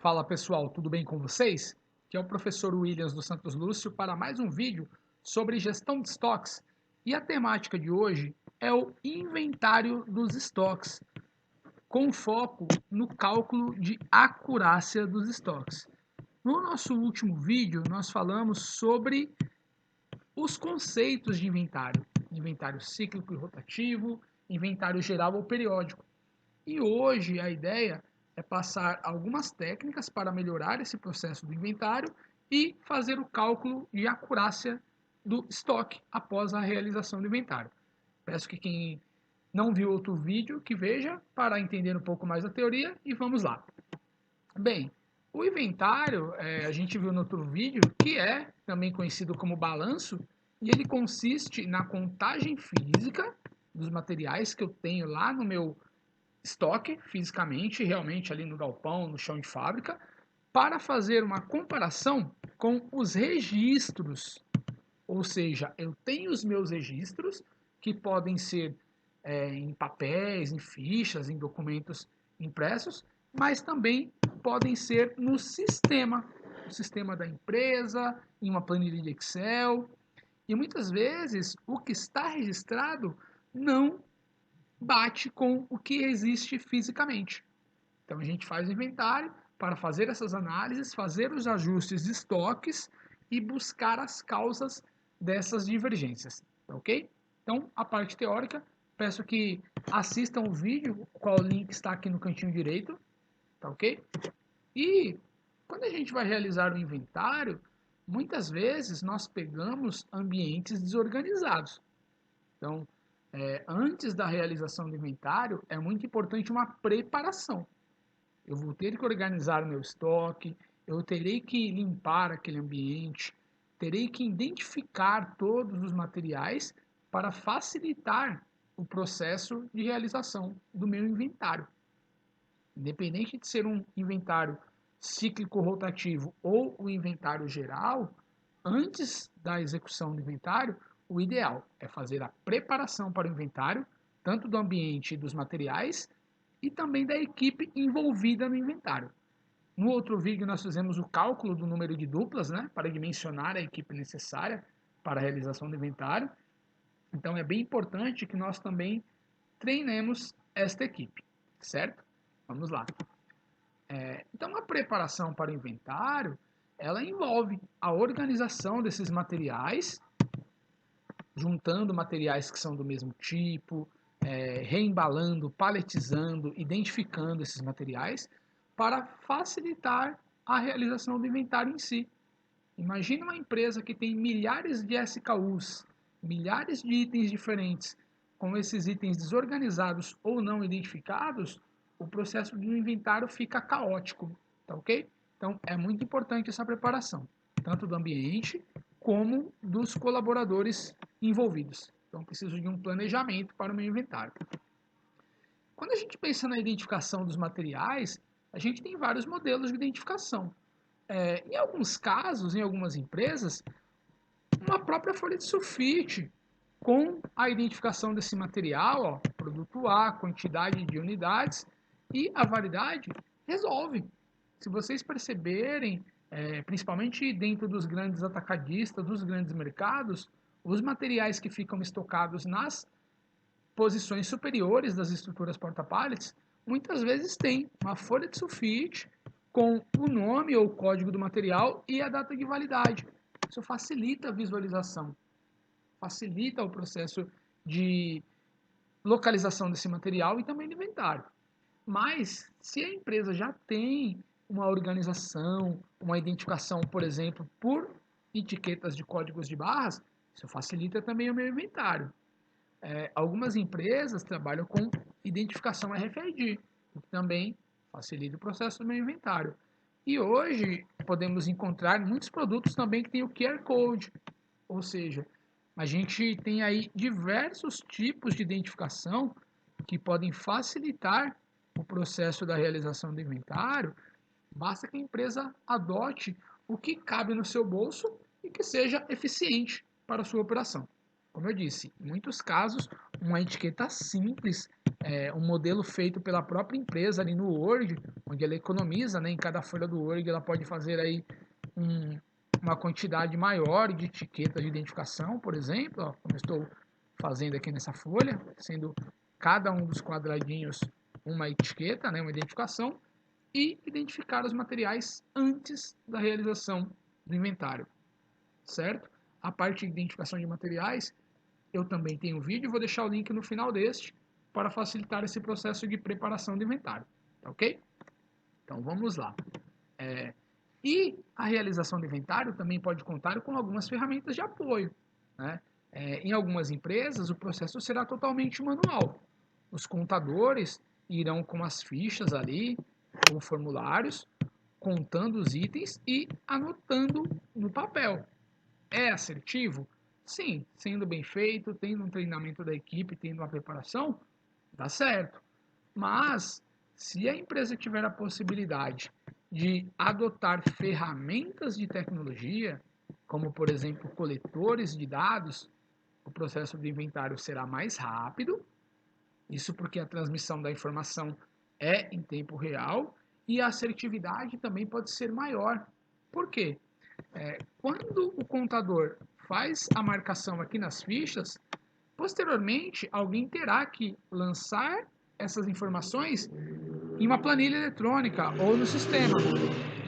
Fala pessoal, tudo bem com vocês? Aqui é o professor Williams dos Santos Lúcio para mais um vídeo sobre gestão de estoques. E a temática de hoje é o inventário dos estoques, com foco no cálculo de acurácia dos estoques. No nosso último vídeo, nós falamos sobre os conceitos de inventário: inventário cíclico e rotativo, inventário geral ou periódico. E hoje a ideia é passar algumas técnicas para melhorar esse processo do inventário e fazer o cálculo de acurácia do estoque após a realização do inventário. Peço que quem não viu outro vídeo que veja para entender um pouco mais a teoria e vamos lá. Bem, o inventário, a gente viu no outro vídeo, que é também conhecido como balanço, e ele consiste na contagem física dos materiais que eu tenho lá no meu estoque fisicamente, realmente ali no galpão, no chão de fábrica, para fazer uma comparação com os registros. Ou seja, eu tenho os meus registros, que podem ser em papéis, em fichas, em documentos impressos, mas também podem ser no sistema da empresa, em uma planilha de Excel. E muitas vezes o que está registrado não bate com o que existe fisicamente. Então a gente faz o inventário para fazer essas análises, fazer os ajustes de estoques e buscar as causas dessas divergências, tá ok? Então a parte teórica, peço que assistam o vídeo, qual link está aqui no cantinho direito, tá ok? E quando a gente vai realizar o inventário, muitas vezes nós pegamos ambientes desorganizados. Então, antes da realização do inventário, é muito importante uma preparação. Eu vou ter que organizar o meu estoque, eu terei que limpar aquele ambiente, terei que identificar todos os materiais para facilitar o processo de realização do meu inventário. Independente de ser um inventário cíclico rotativo ou o inventário geral, antes da execução do inventário, o ideal é fazer a preparação para o inventário, tanto do ambiente e dos materiais, e também da equipe envolvida no inventário. No outro vídeo, nós fizemos o cálculo do número de duplas, né, para dimensionar a equipe necessária para a realização do inventário. Então, é bem importante que nós também treinemos esta equipe, certo? Vamos lá. Então, a preparação para o inventário, ela envolve a organização desses materiais, juntando materiais que são do mesmo tipo, reembalando, paletizando, identificando esses materiais para facilitar a realização do inventário em si. Imagina uma empresa que tem milhares de SKUs, milhares de itens diferentes, com esses itens desorganizados ou não identificados, o processo do inventário fica caótico, tá ok? Então é muito importante essa preparação, tanto do ambiente como dos colaboradores envolvidos. Então preciso de um planejamento para o meu inventário. Quando a gente pensa na identificação dos materiais, a gente tem vários modelos de identificação. Em alguns casos, em algumas empresas, uma própria folha de sulfite com a identificação desse material, ó, produto A, quantidade de unidades e a validade, resolve. Se vocês perceberem, principalmente dentro dos grandes atacadistas, dos grandes mercados, os materiais que ficam estocados nas posições superiores das estruturas porta-pallets, muitas vezes tem uma folha de sulfite com o nome ou o código do material e a data de validade. Isso facilita a visualização, facilita o processo de localização desse material e também do inventário. Mas, se a empresa já tem uma organização, uma identificação, por exemplo, por etiquetas de códigos de barras, isso facilita também o meu inventário. Algumas empresas trabalham com identificação RFID, o que também facilita o processo do meu inventário. E hoje podemos encontrar muitos produtos também que têm o QR Code, ou seja, a gente tem aí diversos tipos de identificação que podem facilitar o processo da realização do inventário, basta que a empresa adote o que cabe no seu bolso e que seja eficiente para a sua operação. Como eu disse, em muitos casos, uma etiqueta simples, um modelo feito pela própria empresa ali no Word, onde ela economiza, né, em cada folha do Word, ela pode fazer aí um, uma quantidade maior de etiquetas de identificação, por exemplo, ó, como eu estou fazendo aqui nessa folha, sendo cada um dos quadradinhos uma etiqueta, né, uma identificação, e identificar os materiais antes da realização do inventário, certo? A parte de identificação de materiais, eu também tenho um vídeo, vou deixar o link no final deste para facilitar esse processo de preparação do inventário, tá ok? Então vamos lá. E a realização do inventário também pode contar com algumas ferramentas de apoio, né? Em algumas empresas, o processo será totalmente manual. Os contadores irão com as fichas ali, ou formulários, contando os itens e anotando no papel. É assertivo? Sim, sendo bem feito, tendo um treinamento da equipe, tendo uma preparação, dá certo. Mas, se a empresa tiver a possibilidade de adotar ferramentas de tecnologia, como por exemplo coletores de dados, o processo de inventário será mais rápido, isso porque a transmissão da informação é em tempo real e a assertividade também pode ser maior. Por quê? Quando o contador faz a marcação aqui nas fichas, posteriormente alguém terá que lançar essas informações em uma planilha eletrônica ou no sistema.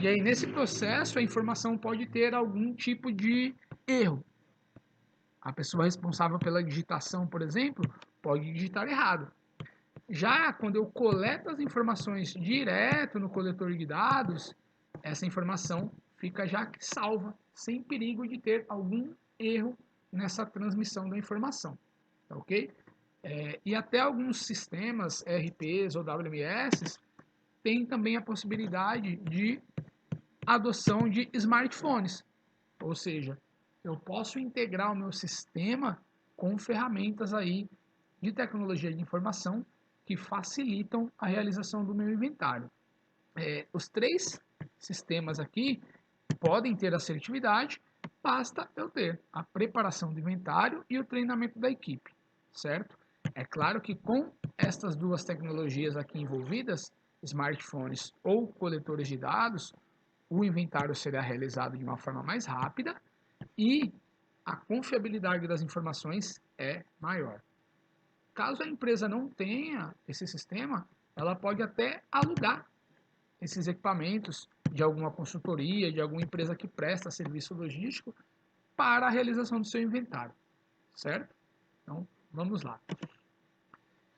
E aí, nesse processo, a informação pode ter algum tipo de erro. A pessoa responsável pela digitação, por exemplo, pode digitar errado. Já quando eu coleto as informações direto no coletor de dados, essa informação fica já salva, sem perigo de ter algum erro nessa transmissão da informação, tá ok? E até alguns sistemas ERPs ou WMS têm também a possibilidade de adoção de smartphones, ou seja, eu posso integrar o meu sistema com ferramentas aí de tecnologia de informação que facilitam a realização do meu inventário. Os três sistemas aqui podem ter assertividade, basta eu ter a preparação do inventário e o treinamento da equipe, certo? É claro que com estas duas tecnologias aqui envolvidas, smartphones ou coletores de dados, o inventário será realizado de uma forma mais rápida e a confiabilidade das informações é maior. Caso a empresa não tenha esse sistema, ela pode até alugar esses equipamentos de alguma consultoria, de alguma empresa que presta serviço logístico para a realização do seu inventário, certo? Então, vamos lá.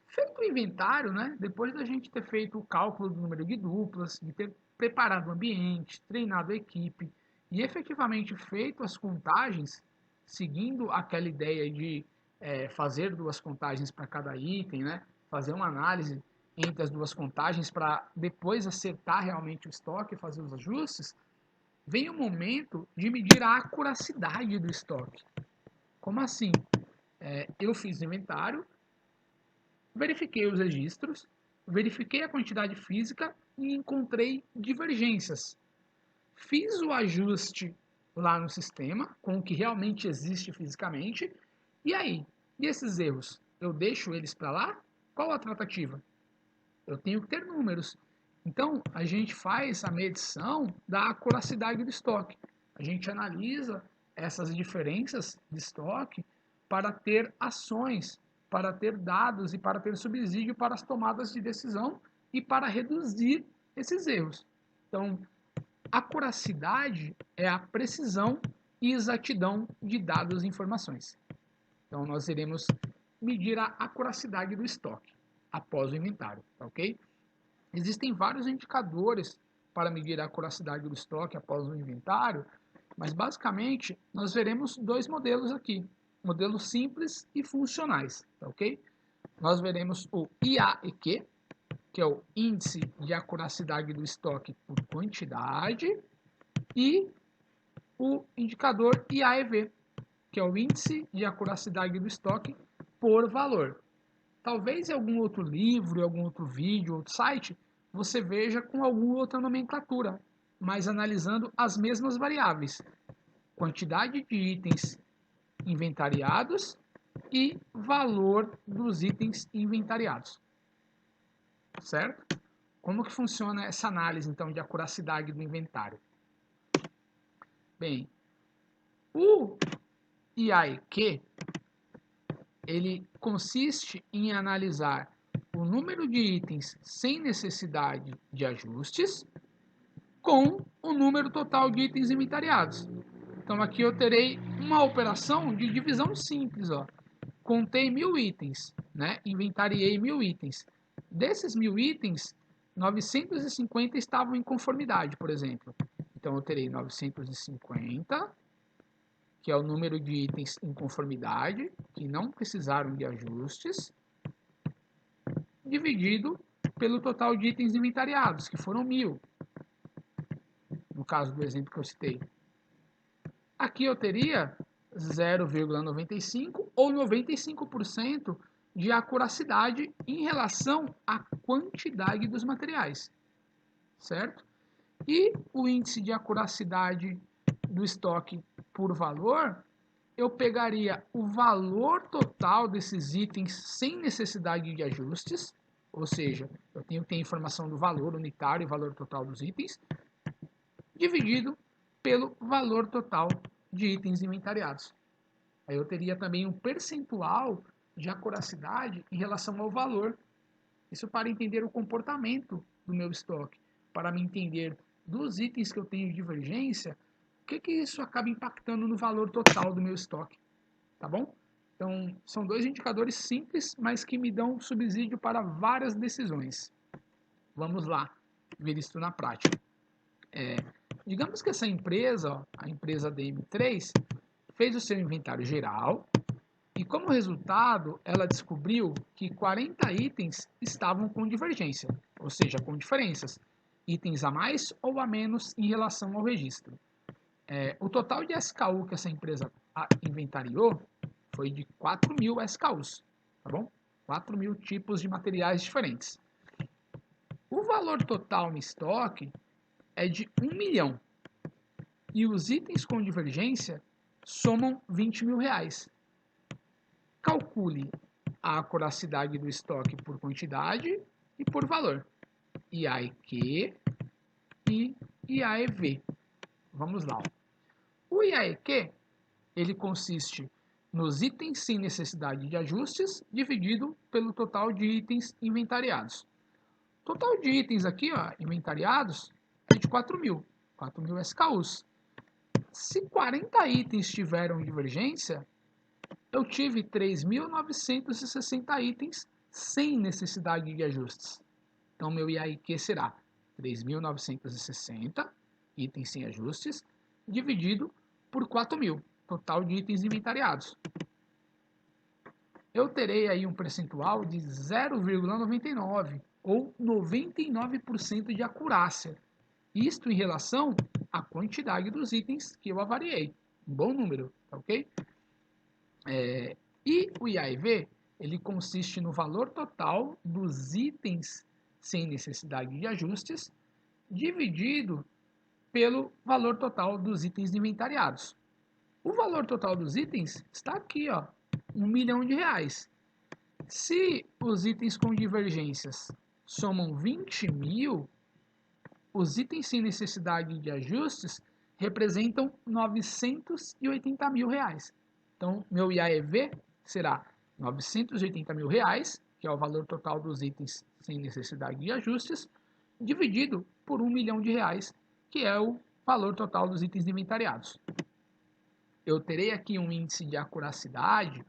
Feito o inventário, né, depois da gente ter feito o cálculo do número de duplas, de ter preparado o ambiente, treinado a equipe e efetivamente feito as contagens, seguindo aquela ideia de fazer duas contagens para cada item, né, fazer uma análise entre as duas contagens para depois acertar realmente o estoque e fazer os ajustes, vem o momento de medir a acuracidade do estoque. Como assim? Eu fiz o inventário, verifiquei os registros, verifiquei a quantidade física e encontrei divergências. Fiz o ajuste lá no sistema com o que realmente existe fisicamente. E aí? E esses erros? Eu deixo eles para lá? Qual a tratativa? Eu tenho que ter números. Então, a gente faz a medição da acuracidade do estoque. A gente analisa essas diferenças de estoque para ter ações, para ter dados e para ter subsídio para as tomadas de decisão e para reduzir esses erros. Então, acuracidade é a precisão e exatidão de dados e informações. Então, nós iremos medir a acuracidade do estoque após o inventário, tá ok? Existem vários indicadores para medir a acuracidade do estoque após o inventário, mas basicamente nós veremos dois modelos aqui, modelos simples e funcionais, tá ok? Nós veremos o IAEQ, que é o Índice de Acuracidade do Estoque por Quantidade, e o indicador IAEV, que é o Índice de Acuracidade do Estoque por Valor. Talvez em algum outro livro, em algum outro vídeo, outro site, você veja com alguma outra nomenclatura, mas analisando as mesmas variáveis: quantidade de itens inventariados e valor dos itens inventariados, certo? Como que funciona essa análise, então, de acuracidade do inventário? Bem, o IAEQ, ele consiste em analisar o número de itens sem necessidade de ajustes com o número total de itens inventariados. Então aqui eu terei uma operação de divisão simples, ó. Contei 1000 itens, né? Inventariei 1000 itens. Desses 1000 itens, 950 estavam em conformidade, por exemplo. Então eu terei 950, que é o número de itens em conformidade, que não precisaram de ajustes, dividido pelo total de itens inventariados, que foram 1000, no caso do exemplo que eu citei. Aqui eu teria 0,95 ou 95% de acuracidade em relação à quantidade dos materiais, certo? E o índice de acuracidade do estoque por valor, eu pegaria o valor total desses itens sem necessidade de ajustes, ou seja, eu tenho que ter informação do valor unitário e valor total dos itens, dividido pelo valor total de itens inventariados. Aí eu teria também um percentual de acuracidade em relação ao valor. Isso para entender o comportamento do meu estoque, para me entender dos itens que eu tenho de divergência, o que isso acaba impactando no valor total do meu estoque, tá bom? Então, são dois indicadores simples, mas que me dão subsídio para várias decisões. Vamos lá ver isso na prática. Digamos que essa empresa, ó, a empresa DM3, fez o seu inventário geral e, como resultado, ela descobriu que 40 itens estavam com divergência, ou seja, com diferenças, itens a mais ou a menos em relação ao registro. O total de SKU que essa empresa inventariou foi de 4.000 SKUs, tá bom? 4.000 tipos de materiais diferentes. O valor total no estoque é de 1 milhão e os itens com divergência somam 20 mil reais. Calcule a acuracidade do estoque por quantidade e por valor. IAEQ e IAEV. Vamos lá. O IAEQ, ele consiste nos itens sem necessidade de ajustes dividido pelo total de itens inventariados. O total de itens aqui, ó, inventariados, é de 4.000. 4.000 SKUs. Se 40 itens tiveram divergência, eu tive 3.960 itens sem necessidade de ajustes. Então, meu IAIQ será 3.960 itens sem ajustes, dividido por 4.000, total de itens inventariados. Eu terei aí um percentual de 0,99 ou 99% de acurácia. Isto em relação à quantidade dos itens que eu avariei. Um bom número, tá ok? E o IAEV, ele consiste no valor total dos itens sem necessidade de ajustes, dividido pelo valor total dos itens inventariados. O valor total dos itens está aqui, ó, 1 milhão de reais. Se os itens com divergências somam 20 mil, os itens sem necessidade de ajustes representam 980 mil reais. Então, meu IAEV será 980 mil reais, que é o valor total dos itens sem necessidade de ajustes, dividido por 1 milhão de reais, que é o valor total dos itens inventariados. Eu terei aqui um índice de acuracidade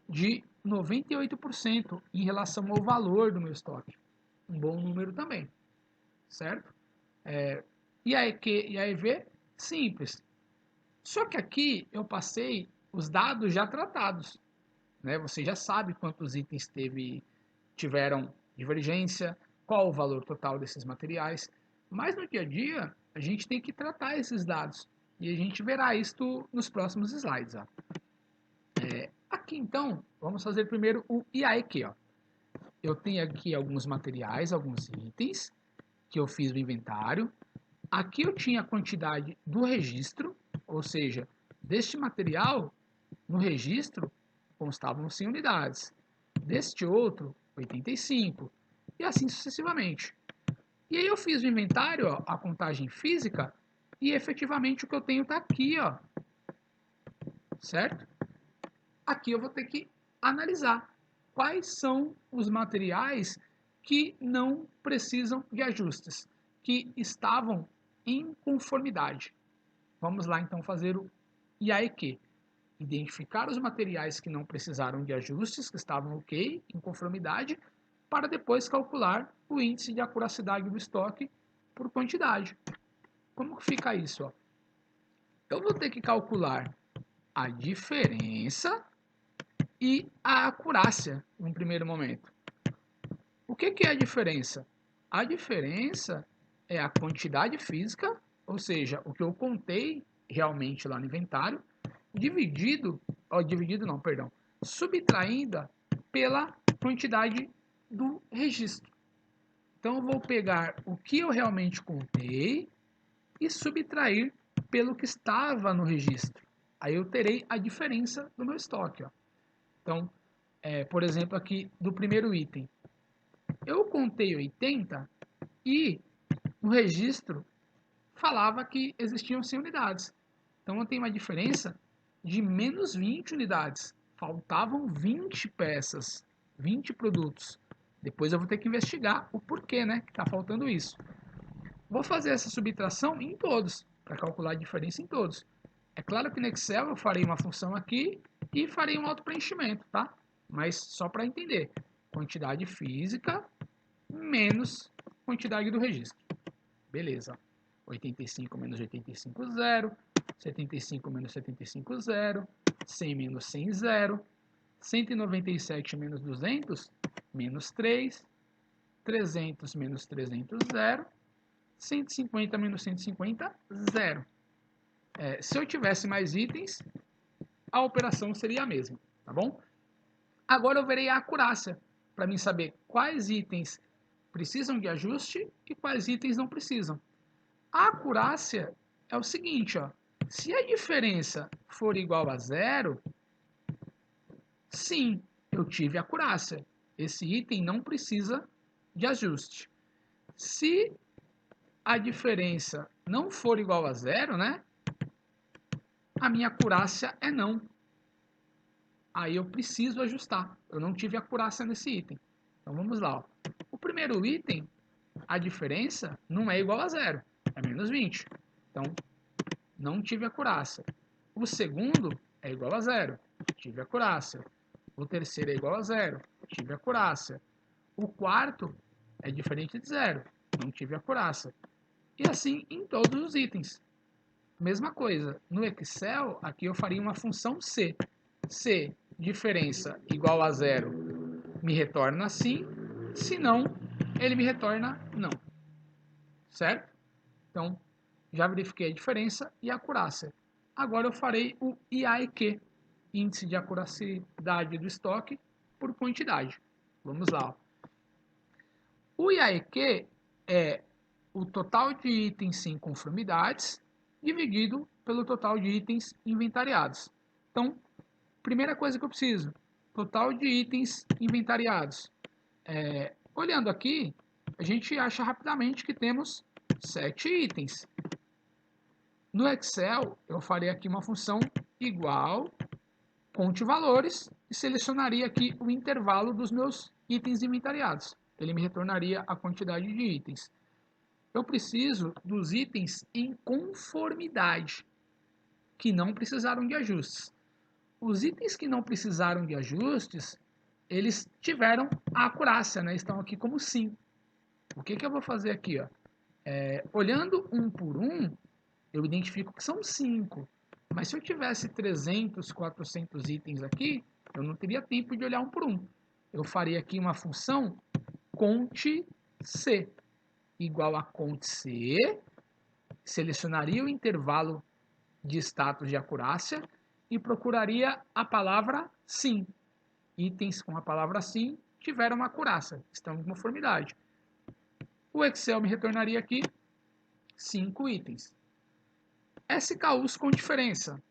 de 98% em relação ao valor do meu estoque. Um bom número também, certo? E a EV, simples. Só que aqui eu passei os dados já tratados, né? Você já sabe quantos itens tiveram divergência, qual o valor total desses materiais. Mas no dia a dia, a gente tem que tratar esses dados. E a gente verá isto nos próximos slides. Ó. Aqui então, vamos fazer primeiro o IAEQ. Ó. Eu tenho aqui alguns materiais, alguns itens que eu fiz o inventário. Aqui eu tinha a quantidade do registro, ou seja, deste material no registro constavam 100 unidades. Deste outro, 85. E assim sucessivamente. E aí eu fiz o inventário, ó, a contagem física, e efetivamente o que eu tenho está aqui, ó, certo? Aqui eu vou ter que analisar quais são os materiais que não precisam de ajustes, que estavam em conformidade. Vamos lá então fazer o IAEQ. Identificar os materiais que não precisaram de ajustes, que estavam ok, em conformidade, para depois calcular o índice de acuracidade do estoque por quantidade. Como que fica isso? Ó? Eu vou ter que calcular a diferença e a acurácia no primeiro momento. O que é a diferença? A diferença é a quantidade física, ou seja, o que eu contei realmente lá no inventário, subtraída pela quantidade do registro. Então eu vou pegar o que eu realmente contei e subtrair pelo que estava no registro. Aí eu terei a diferença do meu estoque. Ó. Então, por exemplo, aqui do primeiro item, eu contei 80 e no registro falava que existiam 100 unidades. Então eu tenho uma diferença de menos 20 unidades. Faltavam 20 peças, 20 produtos. Depois eu vou ter que investigar o porquê, né, que está faltando isso. Vou fazer essa subtração em todos, para calcular a diferença em todos. É claro que no Excel eu farei uma função aqui e farei um auto-preenchimento, tá? Mas só para entender. Quantidade física menos quantidade do registro. Beleza. 85 menos 85, 0. 75 menos 75, 0. 100 menos 100, 0. 197 menos 200, menos 3. 300 menos 300, 0. 150 menos 150, 0. Se eu tivesse mais itens, a operação seria a mesma, tá bom? Agora eu verei a acurácia, para mim saber quais itens precisam de ajuste e quais itens não precisam. A acurácia é o seguinte, ó, se a diferença for igual a 0, sim, eu tive acurácia. Esse item não precisa de ajuste. Se a diferença não for igual a 0, né, a minha acurácia é não. Aí eu preciso ajustar. Eu não tive acurácia nesse item. Então vamos lá. Ó. O primeiro item, a diferença não é igual a 0, é menos 20. Então, não tive acurácia. O segundo é igual a 0, tive acurácia. O terceiro é igual a 0, tive acurácia. O quarto é diferente de 0, não tive acurácia. E assim em todos os itens. Mesma coisa, no Excel, aqui eu faria uma função C. Se diferença igual a 0 me retorna sim, se não, ele me retorna não. Certo? Então, já verifiquei a diferença e a acurácia. Agora eu farei o IAEQ, índice de acuracidade do estoque por quantidade. Vamos lá. O IAEQ é o total de itens sem conformidades dividido pelo total de itens inventariados. Então, primeira coisa que eu preciso, total de itens inventariados. Olhando aqui, a gente acha rapidamente que temos 7 itens. No Excel, eu farei aqui uma função igual, conte valores, e selecionaria aqui o intervalo dos meus itens inventariados. Ele me retornaria a quantidade de itens. Eu preciso dos itens em conformidade, que não precisaram de ajustes. Os itens que não precisaram de ajustes, eles tiveram a acurácia, né? Estão aqui como sim. O que eu vou fazer aqui? Ó? Olhando um por um, eu identifico que são 5. Mas se eu tivesse 300, 400 itens aqui, eu não teria tempo de olhar um por um. Eu faria aqui uma função conte C, igual a conte C, selecionaria o intervalo de status de acurácia e procuraria a palavra sim. Itens com a palavra sim tiveram uma acurácia, estão em conformidade. O Excel me retornaria aqui 5 itens. SKUs com diferença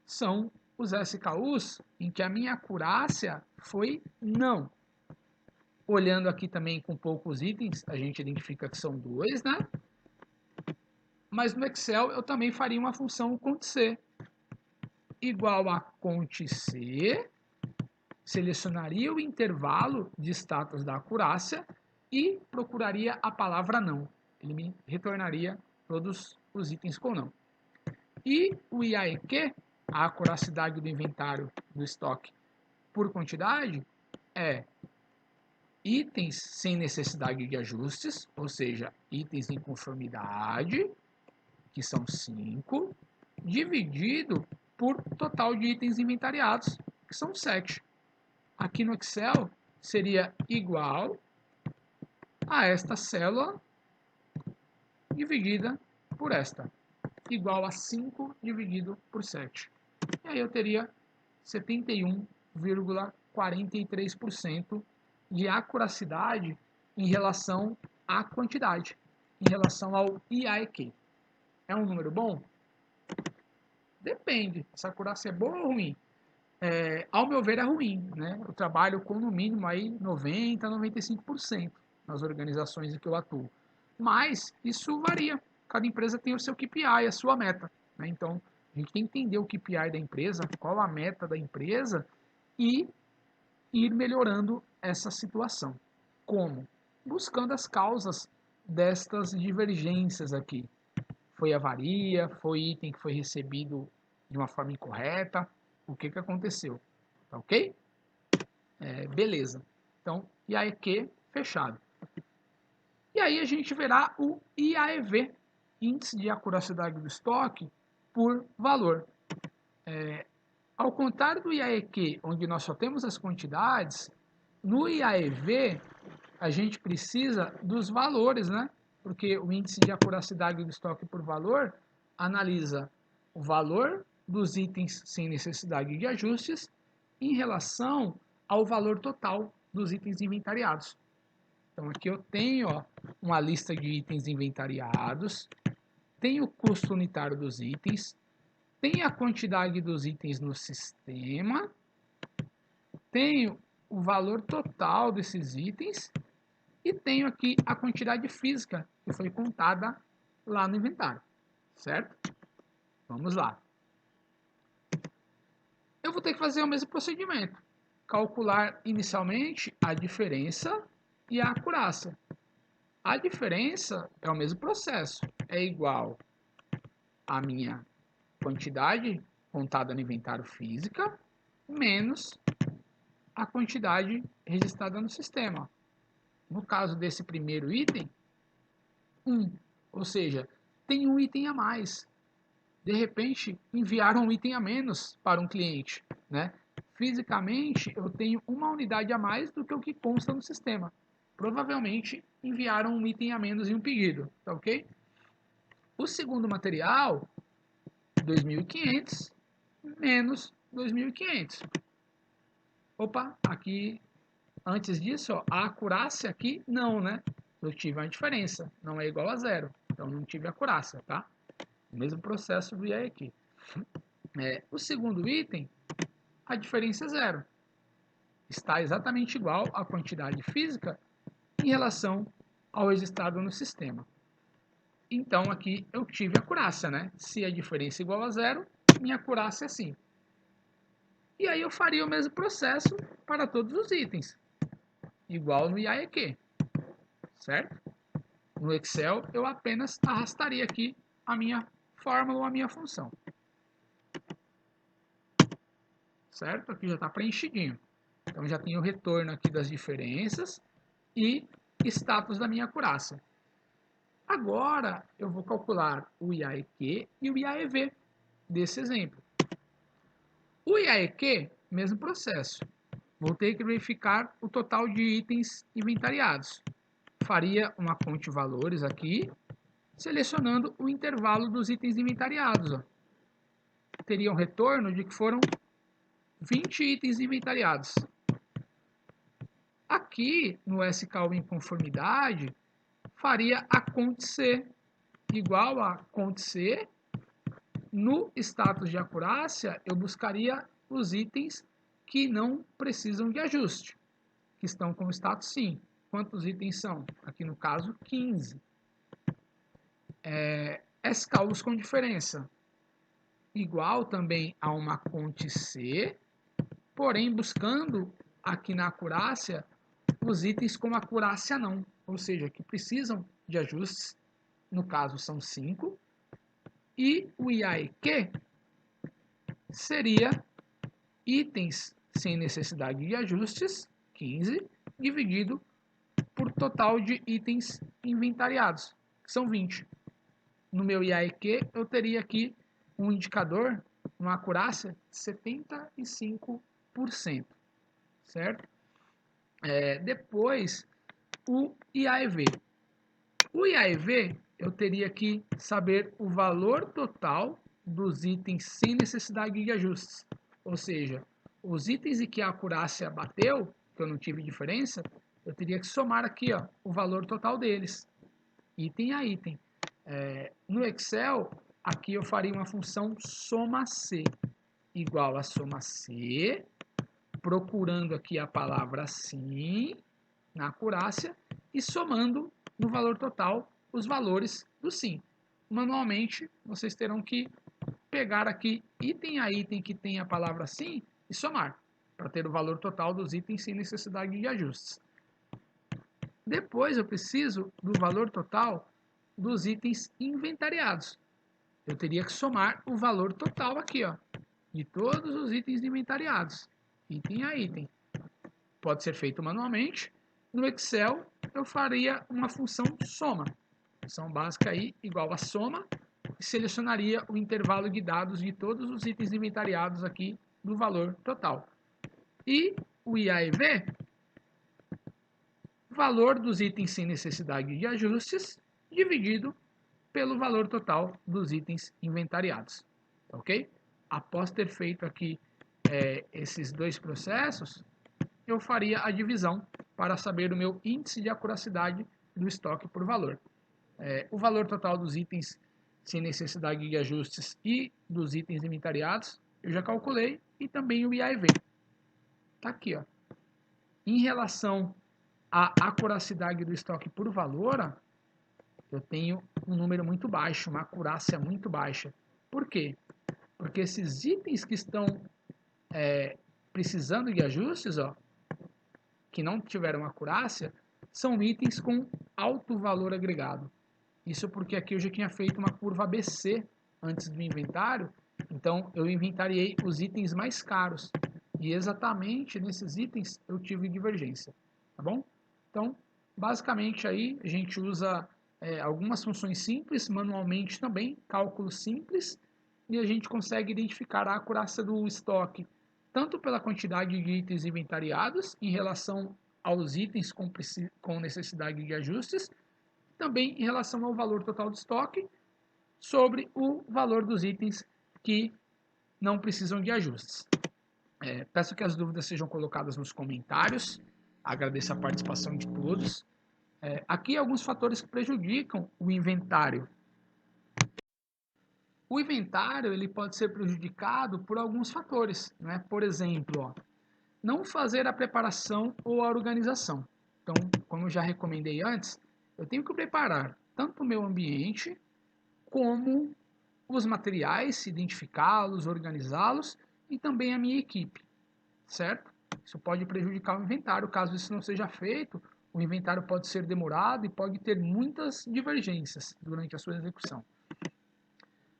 são os SKUs em que a minha acurácia foi não. Olhando aqui também com poucos itens, a gente identifica que são 2, né? Mas no Excel eu também faria uma função cont_c igual a cont_c, selecionaria o intervalo de status da acurácia e procuraria a palavra não. Ele me retornaria todos os itens com não. E o IAEQ, a acuracidade do inventário do estoque por quantidade, é itens sem necessidade de ajustes, ou seja, itens em conformidade, que são 5, dividido por total de itens inventariados, que são 7. Aqui no Excel seria igual a esta célula dividida por esta, igual a 5 dividido por 7. E aí eu teria 71,43% de acuracidade em relação à quantidade, em relação ao IAEQ. É um número bom? Depende. Essa acurácia é boa ou ruim? Ao meu ver, é ruim, né? Eu trabalho com no mínimo aí 90 a 95% nas organizações em que eu atuo. Mas isso varia. Cada empresa tem o seu KPI, a sua meta, né? Então, a gente tem que entender o KPI da empresa, qual a meta da empresa e ir melhorando essa situação. Como? Buscando as causas destas divergências aqui. Foi avaria, foi item que foi recebido de uma forma incorreta, o que aconteceu, tá ok? Beleza. Então, IAEQ fechado. E aí a gente verá o IAEV, Índice de Acuracidade do Estoque, por valor. Ao contrário do IAEQ, onde nós só temos as quantidades, no IAEV a gente precisa dos valores, né? Porque o índice de acuracidade do estoque por valor analisa o valor dos itens sem necessidade de ajustes em relação ao valor total dos itens inventariados. Então aqui eu tenho uma lista de itens inventariados, tenho o custo unitário dos itens, tenho a quantidade dos itens no sistema, tenho o valor total desses itens e tenho aqui a quantidade física que foi contada lá no inventário, certo? Vamos lá. Eu vou ter que fazer o mesmo procedimento. Calcular inicialmente a diferença e a acurácia. A diferença é o mesmo processo. É igual à minha quantidade contada no inventário física menos a quantidade registrada no sistema. No caso desse primeiro item, 1. Ou seja, tem um item a mais. De repente, enviaram um item a menos para um cliente, né? Fisicamente, eu tenho uma unidade a mais do que o que consta no sistema. Provavelmente, enviaram um item a menos em um pedido, tá ok? O segundo material, 2.500 menos 2.500. Opa, aqui, antes disso, ó, a acurácia aqui, não, né? Eu tive uma diferença, não é igual a zero. Então, não tive acurácia, tá? O mesmo processo do IAEQ. O segundo item, a diferença é zero. Está exatamente igual à quantidade física em relação ao registrado no sistema. Então, aqui eu tive acurácia, né? Se a diferença é igual a zero, minha acurácia é 5. E aí eu faria o mesmo processo para todos os itens, igual no IAEQ, certo? No Excel, eu apenas arrastaria aqui a minha fórmula ou a minha função. Certo? Aqui já está preenchidinho. Então já tenho o retorno aqui das diferenças e status da minha acurácia. Agora eu vou calcular o IAEQ e o IAEV desse exemplo. O IAEQ, mesmo processo. Vou ter que verificar o total de itens inventariados. Faria uma conte valores aqui, selecionando o intervalo dos itens inventariados. Ó. Teria um retorno de que foram 20 itens inventariados. Aqui, no SKU em conformidade, faria a cont_c igual a cont_c No status de acurácia, eu buscaria os itens que não precisam de ajuste, que estão com status sim. Quantos itens são? Aqui no caso, 15. Escalos com diferença, igual também a uma conte C, porém buscando aqui na acurácia os itens com acurácia não, ou seja, que precisam de ajustes, no caso são 5, e o IAEQ seria itens sem necessidade de ajustes, 15, dividido por total de itens inventariados, que são 20. No meu IAEQ, eu teria aqui um indicador, uma acurácia de 75%, certo? Depois, o IAEV. O IAEV, eu teria que saber o valor total dos itens sem necessidade de ajustes. Ou seja, os itens em que a acurácia bateu, que eu não tive diferença, eu teria que somar aqui ó, o valor total deles, item a item. No Excel, aqui eu faria uma função soma-C, igual a soma-C, procurando aqui a palavra sim, na acurácia, e somando no valor total os valores do sim. Manualmente, vocês terão que pegar aqui item a item que tem a palavra sim e somar, para ter o valor total dos itens sem necessidade de ajustes. Depois eu preciso do valor total dos itens inventariados. Eu teria que somar o valor total aqui, ó, de todos os itens inventariados, item a item. Pode ser feito manualmente. No Excel, eu faria uma função soma. Função básica aí, igual a soma, e selecionaria o intervalo de dados de todos os itens inventariados aqui do valor total. E o IAEV, valor dos itens sem necessidade de ajustes, dividido pelo valor total dos itens inventariados. Ok? Após ter feito aqui esses dois processos, eu faria a divisão para saber o meu índice de acuracidade do estoque por valor. O valor total dos itens sem necessidade de ajustes e dos itens inventariados, eu já calculei, e também o IAEV. Está aqui, ó. Em relação à acuracidade do estoque por valor, eu tenho um número muito baixo, uma acurácia muito baixa. Por quê? Porque esses itens que estão precisando de ajustes, ó, que não tiveram acurácia, são itens com alto valor agregado. Isso porque aqui eu já tinha feito uma curva ABC antes do inventário, então eu inventariei os itens mais caros. E exatamente nesses itens eu tive divergência, tá bom? Então, basicamente aí a gente usa algumas funções simples, manualmente também, cálculos simples, e a gente consegue identificar a acurácia do estoque, tanto pela quantidade de itens inventariados em relação aos itens com necessidade de ajustes, também em relação ao valor total do estoque, sobre o valor dos itens que não precisam de ajustes. Peço que as dúvidas sejam colocadas nos comentários, agradeço a participação de todos. Aqui alguns fatores que prejudicam o inventário. O inventário ele pode ser prejudicado por alguns fatores, né? Por exemplo, ó, não fazer a preparação ou a organização. Então, como eu já recomendei antes, eu tenho que preparar tanto o meu ambiente como os materiais, identificá-los, organizá-los e também a minha equipe, certo? Isso pode prejudicar o inventário. Caso isso não seja feito, o inventário pode ser demorado e pode ter muitas divergências durante a sua execução.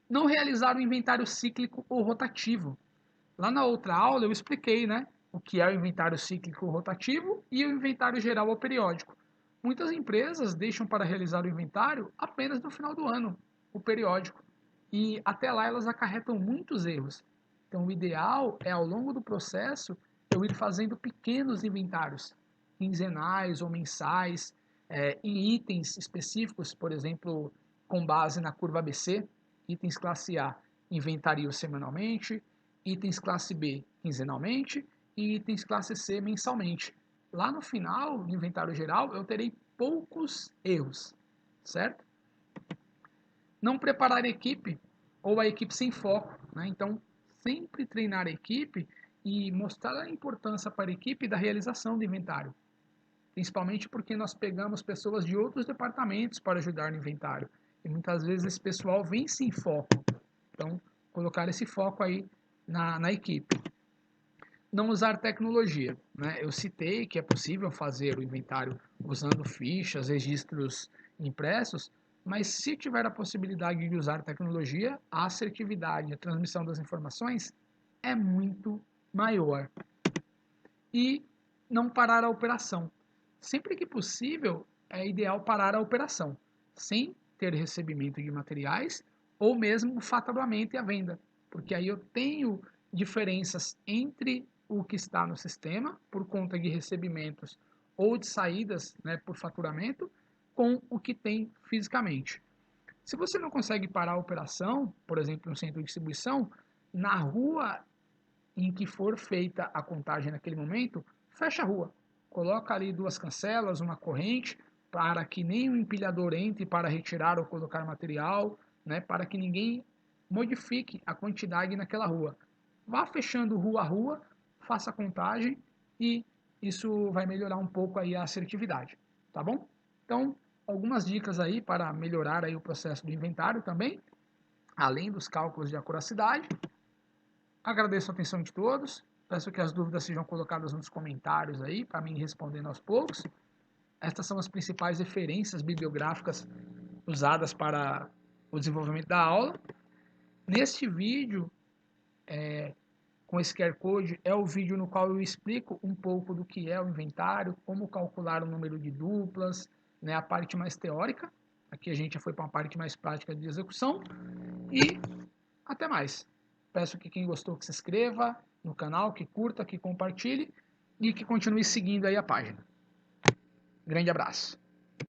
Não realizar o inventário cíclico ou rotativo. Lá na outra aula eu expliquei, né, o que é o inventário cíclico ou rotativo e o inventário geral ou periódico. Muitas empresas deixam para realizar o inventário apenas no final do ano, o periódico, e até lá elas acarretam muitos erros. Então o ideal é ao longo do processo eu ir fazendo pequenos inventários, quinzenais ou mensais, em itens específicos, por exemplo, com base na curva ABC, itens classe A inventario semanalmente, itens classe B quinzenalmente e itens classe C mensalmente. Lá no final, no inventário geral, eu terei poucos erros, certo? Não preparar a equipe ou a equipe sem foco, né? Então, sempre treinar a equipe e mostrar a importância para a equipe da realização do inventário, principalmente porque nós pegamos pessoas de outros departamentos para ajudar no inventário, e muitas vezes esse pessoal vem sem foco. Então, colocar esse foco aí na equipe. Não usar tecnologia, né? Eu citei que é possível fazer o inventário usando fichas, registros impressos, mas se tiver a possibilidade de usar tecnologia, a assertividade, a transmissão das informações é muito maior. E não parar a operação. Sempre que possível, é ideal parar a operação, sem ter recebimento de materiais ou mesmo o faturamento e a venda, porque aí eu tenho diferenças entre o que está no sistema por conta de recebimentos ou de saídas, né, por faturamento, com o que tem fisicamente. Se você não consegue parar a operação, por exemplo, no centro de distribuição, na rua em que for feita a contagem naquele momento, fecha a rua. Coloca ali 2 cancelas, uma corrente, para que nem o empilhador entre para retirar ou colocar material, né, para que ninguém modifique a quantidade naquela rua. Vá fechando rua a rua, faça a contagem e isso vai melhorar um pouco aí a assertividade, tá bom? Então, algumas dicas aí para melhorar aí o processo do inventário também, além dos cálculos de acuracidade. Agradeço a atenção de todos. Peço que as dúvidas sejam colocadas nos comentários aí, para mim respondendo aos poucos. Estas são as principais referências bibliográficas usadas para o desenvolvimento da aula. Neste vídeo, com esse QR Code, é o vídeo no qual eu explico um pouco do que é o inventário, como calcular o número de duplas, né, a parte mais teórica. Aqui a gente já foi para uma parte mais prática de execução. E até mais. Peço que quem gostou que se inscreva no canal, que curta, que compartilhe e que continue seguindo aí a página. Grande abraço.